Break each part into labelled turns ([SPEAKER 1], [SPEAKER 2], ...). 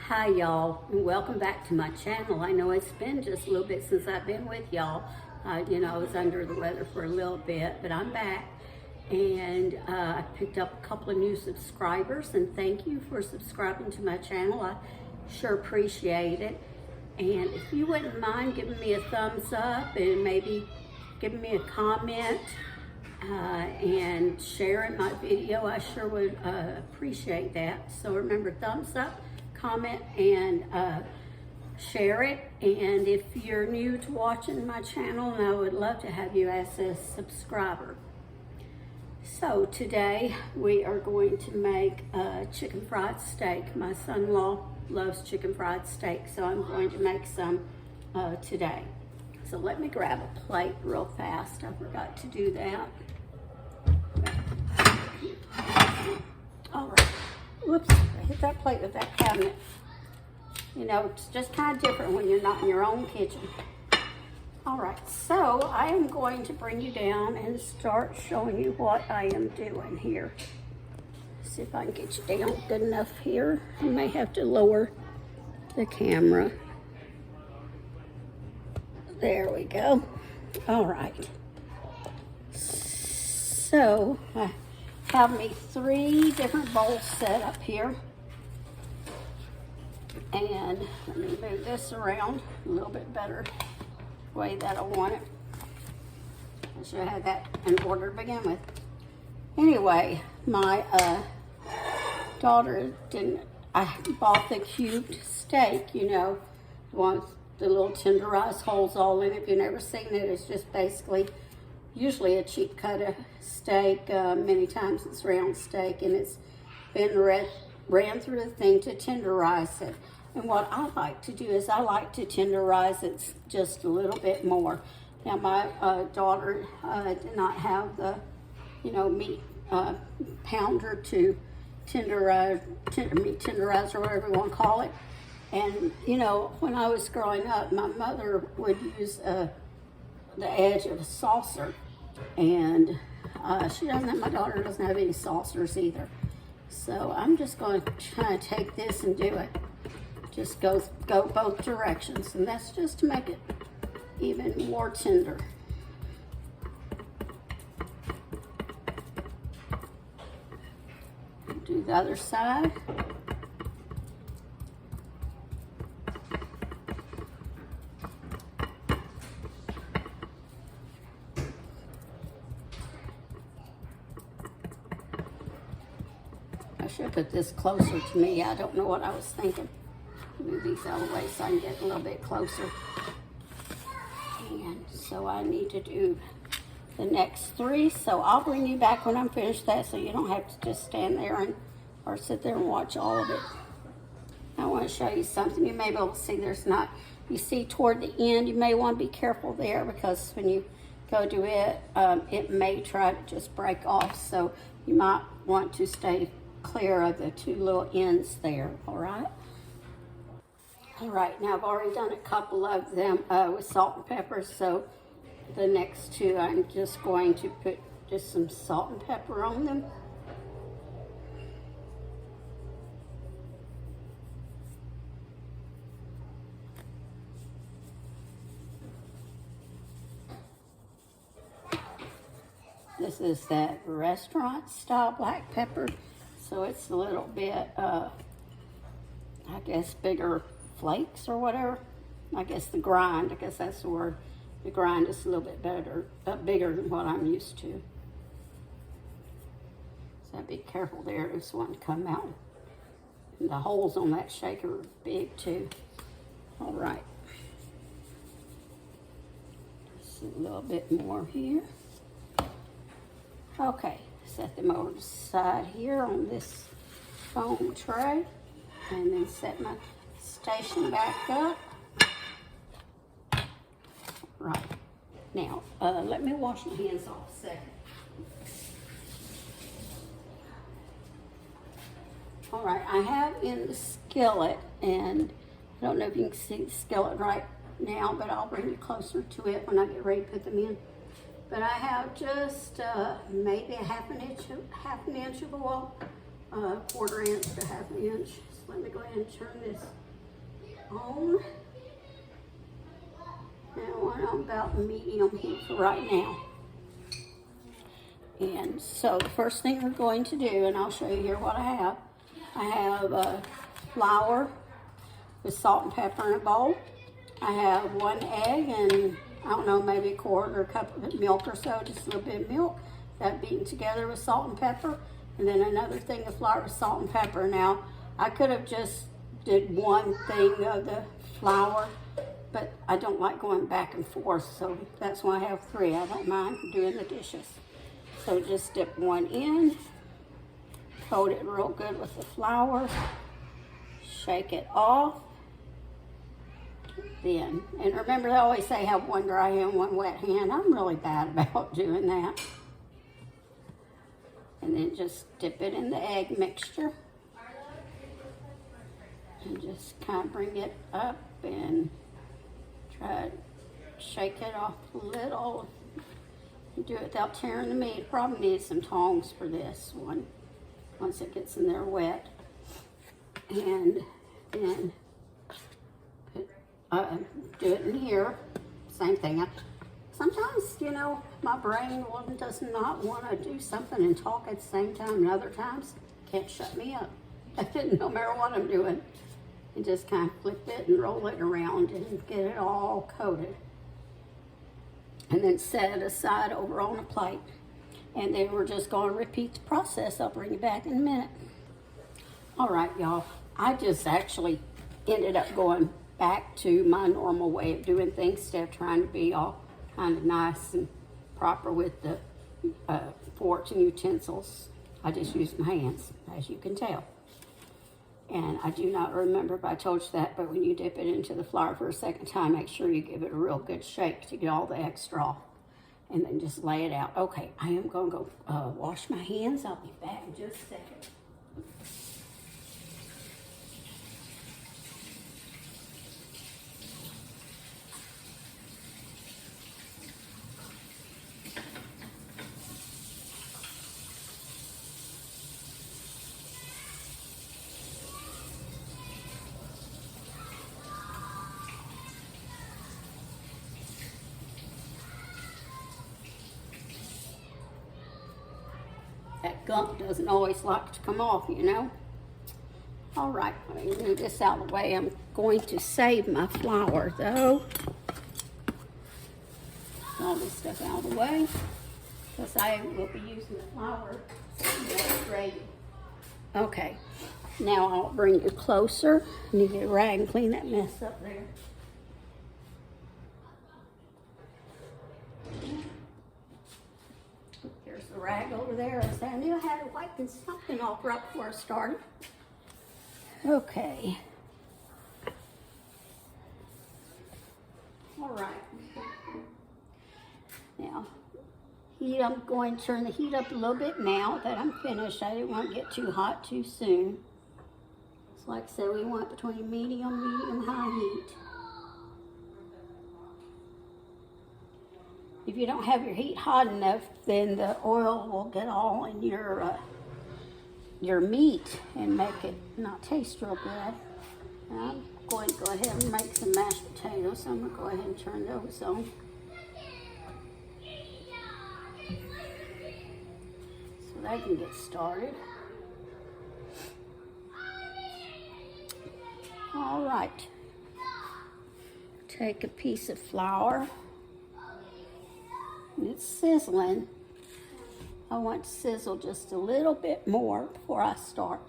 [SPEAKER 1] Hi y'all, and welcome back to my channel. I know it's been just a little bit since I've been with y'all. I was under the weather for a little bit, but I'm back. And I picked up a couple of new subscribers, and thank you for subscribing to my channel. I sure appreciate it. And if you wouldn't mind giving me a thumbs up and maybe giving me a comment and sharing my video, I sure would appreciate that. So remember, thumbs up, comment, and share it. And if you're new to watching my channel, I would love to have you as a subscriber. So today we are going to make chicken fried steak. My son-in-law loves chicken fried steak, so I'm going to make some today. So let me grab a plate real fast. I forgot to do that. All right. Whoops, I hit that plate with that cabinet. You know, it's just kind of different when you're not in your own kitchen. All right, so I am going to bring you down and start showing you what I am doing here. See if I can get you down good enough here. I may have to lower the camera. There we go. All right. So I have me 3 different bowls set up here. And let me move this around a little bit better way that I want it. I should have had that in order to begin with. Anyway, my daughter I bought the cubed steak, you know, one with the little tenderized holes all in it. If you've never seen it, it's just basically usually a cheap cut of steak. Many times it's round steak, and it's been ran through the thing to tenderize it. And what I like to do is I like to tenderize it just a little bit more. Now my daughter did not have the, meat pounder to meat tenderizer, whatever you want to call it. And when I was growing up, my mother would use the edge of a saucer, and my daughter doesn't have any saucers either. So I'm just going to try to take this and do it. Just go both directions, and that's just to make it even more tender. Do the other side. I should put this closer to me. I don't know what I was thinking. Move these out of the way so I can get a little bit closer. And so I need to do the next 3. So I'll bring you back when I'm finished that, so you don't have to just stand there or sit there and watch all of it. I want to show you something. You may be able to see you see toward the end, you may want to be careful there, because when you go to it, it may try to just break off. So you might want to stay clear of the 2 little ends there, all right? All right, now I've already done a couple of them with salt and pepper, so the next 2 I'm just going to put just some salt and pepper on them. This is that restaurant style black pepper, so it's a little bit, I guess, bigger flakes or whatever. I guess the grind, I guess that's the word. The grind is a little bit bigger than what I'm used to. So be careful there. This one come out. And the holes on that shaker are big too. All right. Just a little bit more here. Okay, set them over to the side here on this foam tray, and then set my station back up. Right. Now, let me wash my hands off a second. All right, I have in the skillet, and I don't know if you can see the skillet right now, but I'll bring you closer to it when I get ready to put them in. But I have just maybe a half an inch of oil, 1/4 inch to 1/2 inch. It's a let me go ahead and turn this on. Now I'm about medium heat for right now. And so the first thing we're going to do, and I'll show you here what I have. I have flour with salt and pepper in a bowl. I have 1 egg and I don't know, maybe a quarter or a cup of milk or so, just a little bit of milk. That beaten together with salt and pepper. And then another thing of flour with salt and pepper. Now, I could have just did one thing of the flour, but I don't like going back and forth, so that's why I have 3. I don't mind doing the dishes. So just dip one in, coat it real good with the flour, shake it off. Then, and remember I always say have one dry hand, one wet hand. I'm really bad about doing that. And then just dip it in the egg mixture. And just kind of bring it up and try to shake it off a little. Do it without tearing the meat. Probably need some tongs for this one once it gets in there wet. And then do it in here. Same thing. Sometimes, you know, my brain does not want to do something and talk at the same time, and other times can't shut me up. No matter what I'm doing. And just kind of flip it and roll it around and get it all coated. And then set it aside over on a plate. And then we're just going to repeat the process. I'll bring you back in a minute. All right, y'all. I just actually ended up going back to my normal way of doing things instead of trying to be all kind of nice and proper with the forks and utensils. I just use my hands, as you can tell. And I do not remember if I told you that, but when you dip it into the flour for a second time, make sure you give it a real good shake to get all the extra off. And then just lay it out. Okay, I am going to go wash my hands. I'll be back in just a second. That gunk doesn't always like to come off, you know. All right, let me move this out of the way. I'm going to save my flour, though. All this stuff out of the way, because I will be using the flour ready. Okay, now I'll bring you closer. I need to get a rag and clean that mess up there. There's the rag over there. I knew I had to wipe something off right before I started. Okay. All right. Now, I'm going to turn the heat up a little bit now that I'm finished. I didn't want to get too hot too soon. So like I said, we want between medium, high heat. If you don't have your heat hot enough, then the oil will get all in your meat and make it not taste real good. Now, I'm going to go ahead and make some mashed potatoes, so I'm going to go ahead and turn those on. So they can get started. All right. Take a piece of flour. And it's sizzling. I want to sizzle just a little bit more before I start.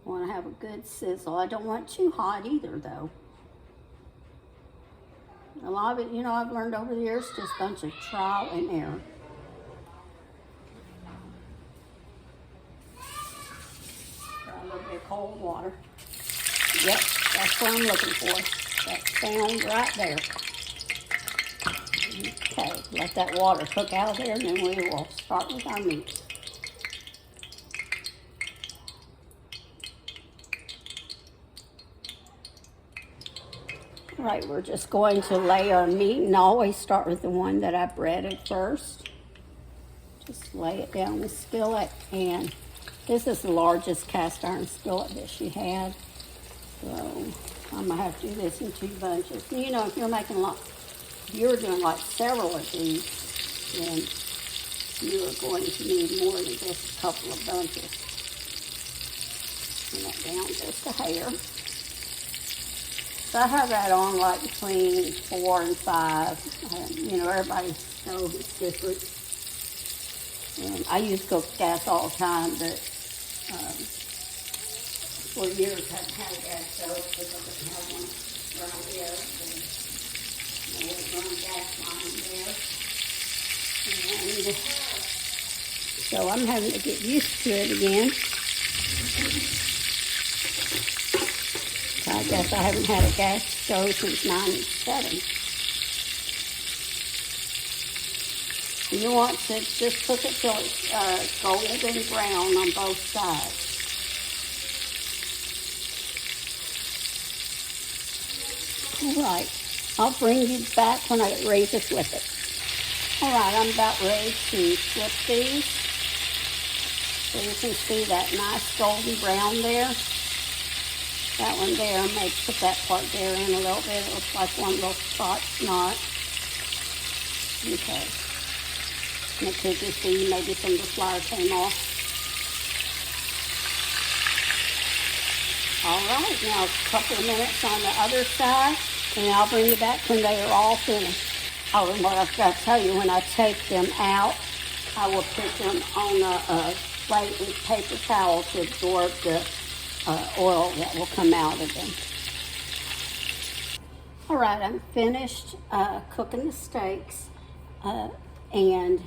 [SPEAKER 1] I want to have a good sizzle. I don't want it too hot either, though. A lot of it, you know, I've learned over the years, just a bunch of trial and error. Try a little bit of cold water. Yep, that's what I'm looking for. That sound right there. Okay, let that water cook out there, and then we will start with our meat. All right, we're just going to lay our meat, and I always start with the one that I breaded first. Just lay it down the skillet and This is the largest cast iron skillet that she had. So I'm gonna have to do this in 2 bunches. You know, if you're making if you're doing like several of these, then you are going to need more than just a couple of bunches. Bring that down just a hair. So I have that on like between 4 and 5. You know, everybody's stove is different. And I use cooked gas all the time, but for years I've had a gas stove because I didn't have one around here. And I would run gas line there. And so I'm having to get used to it again. I guess I haven't had a gas stove since '97. You want to just cook it till it's golden brown on both sides. All right, I'll bring you back when I get ready to flip it. All right, I'm about ready to flip these. So you can see that nice golden brown there. That one there, I may put that part there in a little bit. It looks like one little spot knot. Okay. And it could just be maybe some of the flour came off. All right, now a couple of minutes on the other side, and I'll bring you back when they are all finished. Oh, and what I've got to tell you, when I take them out, I will put them on a plate with paper towel to absorb the oil that will come out of them. All right, I'm finished cooking the steaks, and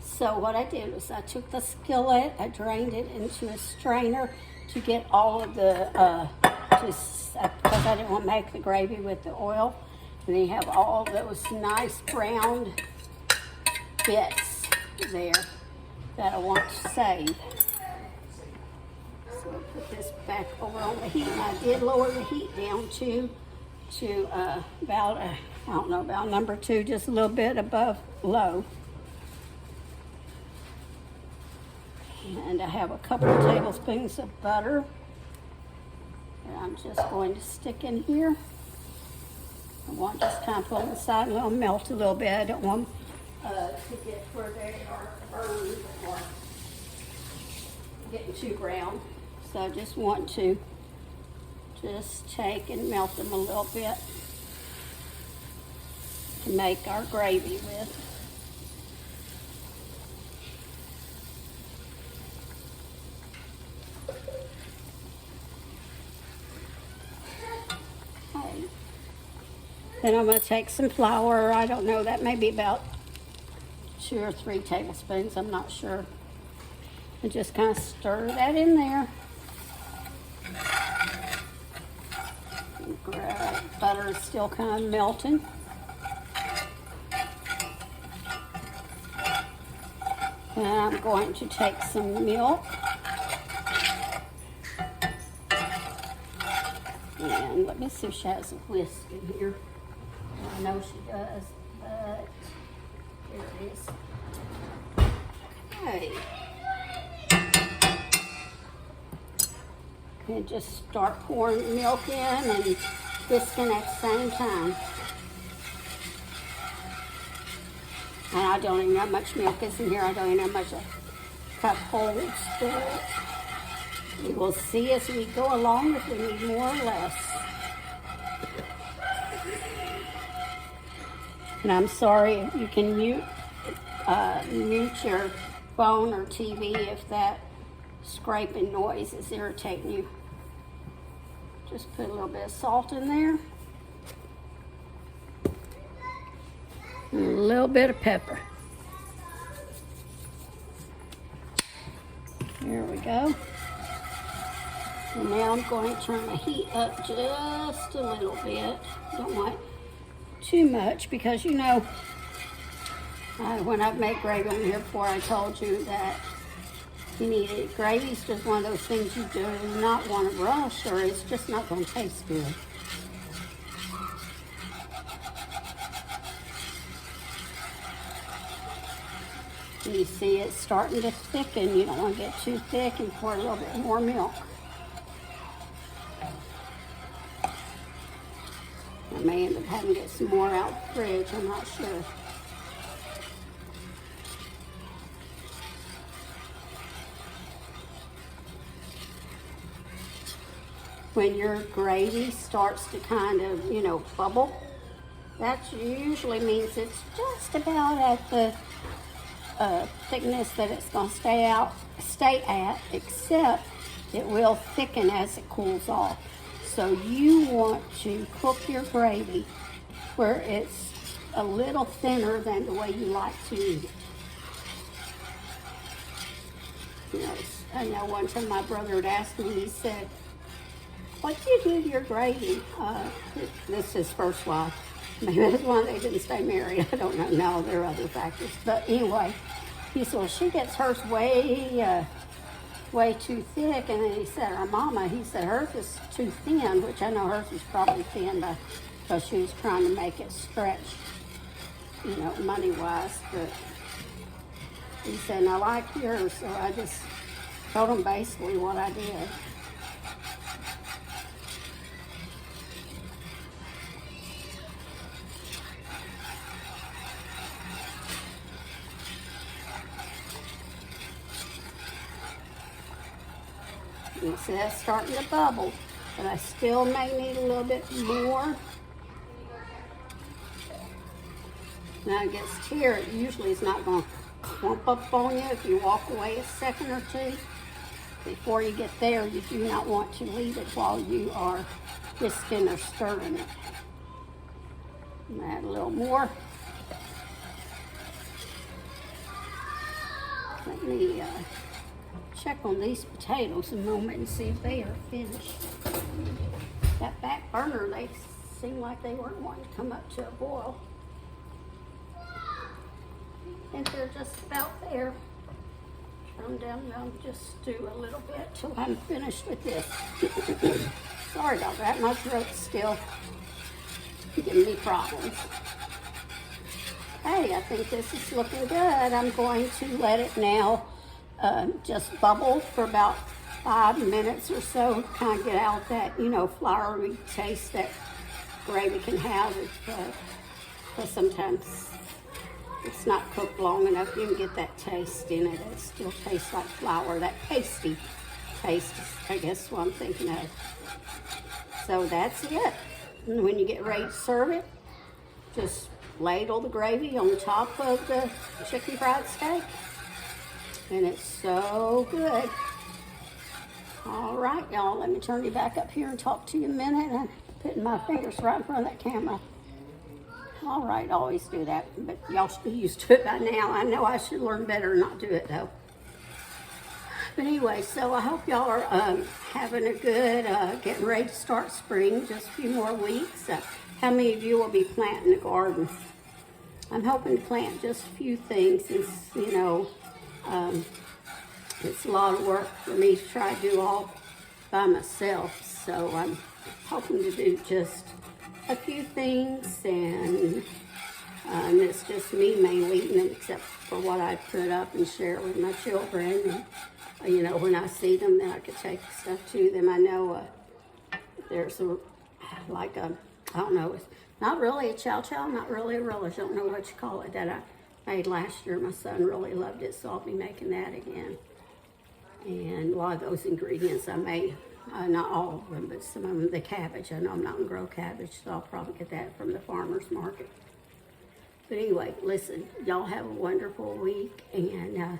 [SPEAKER 1] so what I did was I took the skillet, I drained it into a strainer to get all of the, because I didn't want to make the gravy with the oil, and then you have all those nice browned bits there that I want to save. So I'll put this back over on the heat, and I did lower the heat down to about, I don't know, about number 2, just a little bit above low. And I have a couple of tablespoons of butter that I'm just going to stick in here. I want this kind of put on the side and it'll melt a little bit. I don't want to get where they are burned or getting too brown. So I just want to just take and melt them a little bit to make our gravy with. Okay. Then I'm going to take some flour. I don't know, that may be about 2 or 3 tablespoons, I'm not sure. And just kind of stir that in there. Butter is still kind of melting. And I'm going to take some milk. And let me see if she has a whisk in here. I know she does, but here it is. Okay. And just start pouring milk in and whisking at the same time. And I don't even know how much milk is in here. I don't even know how much a cup holds. But we will see as we go along if we need more or less. And I'm sorry, you can mute your phone or TV if that scraping noise is irritating you. Just put a little bit of salt in there. And a little bit of pepper. There we go. And now I'm going to turn the heat up just a little bit. Don't want too much because you know, when I've made gravy on here before, I told you that you need it. Gravy is just one of those things you do not want to rush, or it's just not going to taste good. And you see it's starting to thicken. You don't want to get too thick and pour a little bit more milk. I may end up having to get some more out of the fridge, I'm not sure. When your gravy starts to kind of, you know, bubble, that usually means it's just about at the thickness that it's going to stay at, except it will thicken as it cools off. So you want to cook your gravy where it's a little thinner than the way you like to eat it. You know, I know one time my brother had asked me, he said, what do you do to your gravy? This is his first wife. Maybe that's why they didn't stay married. I don't know. No, there are other factors. But anyway, he said, well, she gets hers way too thick. And then he said, our mama, he said, hers is too thin, which I know hers is probably thin because she was trying to make it stretch, you know, money-wise. But he said, I like yours. So I just told him basically what I did. You see that's starting to bubble, but I still may need a little bit more. Now it gets here, it usually is not going to clump up on you if you walk away a second or two. Before you get there, you do not want to leave it while you are whisking or stirring it. Add a little more. Let me check on these potatoes a moment and see if they are finished. That back burner, they seem like they weren't wanting to come up to a boil. I think they're just about there. Turn them down just do a little bit till I'm finished with this. Sorry about that, my throat's still giving me problems. Hey, I think this is looking good. I'm going to let it now just bubble for about 5 minutes or so. Kind of get out that, you know, floury taste that gravy can have. Because sometimes it's not cooked long enough. You can get that taste in it. It still tastes like flour. That pasty taste is, I guess, what I'm thinking of. So that's it. And when you get ready to serve it, just ladle the gravy on top of the chicken fried steak. And it's so good. All right, y'all, let me turn you back up here and talk to you a minute. I'm putting my fingers right in front of that camera. All right, always do that, but y'all should be used to it by now. I know I should learn better and not do it, though. But anyway, so I hope y'all are having a good, getting ready to start spring, just a few more weeks. How many of you will be planting a garden? I'm hoping to plant just a few things since, you know, it's a lot of work for me to try to do all by myself. So I'm hoping to do just a few things, and it's just me mainly eating them, except for what I put up and share with my children. And, you know, when I see them, then I could take stuff to them. I know there's I don't know, it's not really a chow-chow, not really a relish, I don't know what you call it, that I made last year. My son really loved it, so I'll be making that again. And a lot of those ingredients I made, not all of them, but some of them, the cabbage. I know I'm not going to grow cabbage, so I'll probably get that from the farmer's market. But anyway, listen, y'all have a wonderful week, and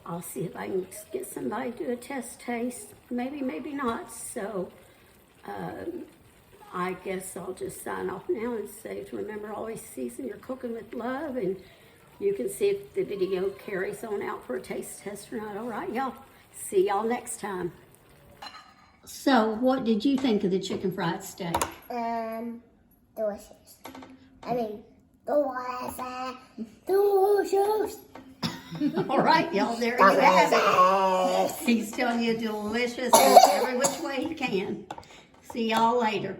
[SPEAKER 1] I'll see if I can get somebody to do a test taste. Maybe, maybe not. So I guess I'll just sign off now and say to remember, always season your cooking with love, and you can see if the video carries on out for a taste test or not. All right, y'all. See y'all next time. So, what did you think of the chicken fried steak?
[SPEAKER 2] Delicious. I mean, delicious.
[SPEAKER 1] All right, y'all, there you have it. He's telling you delicious in every which way he can. See y'all later.